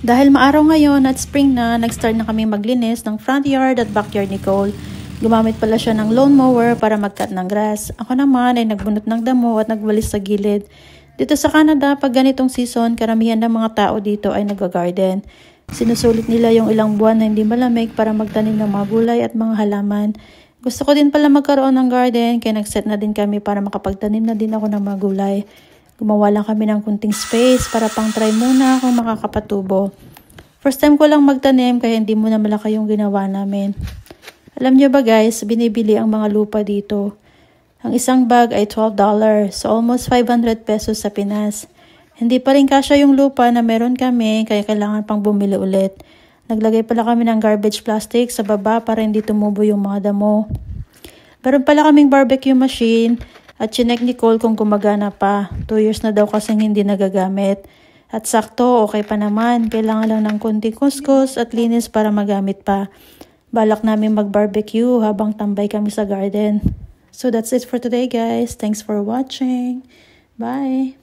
Dahil maaraw ngayon at spring na, nag-start na kami maglinis ng front yard at backyard ni Cole. Gumamit pala siya ng lawn mower para mag-cut ng grass. Ako naman ay nagbunot ng damo at nagwalis sa gilid. Dito sa Canada, pag ganitong season, karamihan ng mga tao dito ay nag-garden. Sinusulit nila yung ilang buwan na hindi malamig para magtanim ng mga gulay at mga halaman. Gusto ko din pala magkaroon ng garden, kaya nag-set na din kami para makapagtanim na din ako ng mga gulay. Gumawa lang kami ng kunting space para pang try muna kung makakapatubo. First time ko lang magtanim kaya hindi muna malaki yung ginawa namin. Alam nyo ba guys, binibili ang mga lupa dito. Ang isang bag ay $12, so almost 500 pesos sa Pinas. Hindi pa rin kasya yung lupa na meron kami kaya kailangan pang bumili ulit. Naglagay pala kami ng garbage plastic sa baba para hindi tumubo yung mga damo. Meron pala kaming barbecue machine. At chinek ni Cole kung gumagana pa. 2 years na daw kasing hindi nagagamit. At sakto, okay pa naman. Kailangan lang ng konting kuskus at linis para magamit pa. Balak namin mag-barbecue habang tambay kami sa garden. So that's it for today guys. Thanks for watching. Bye!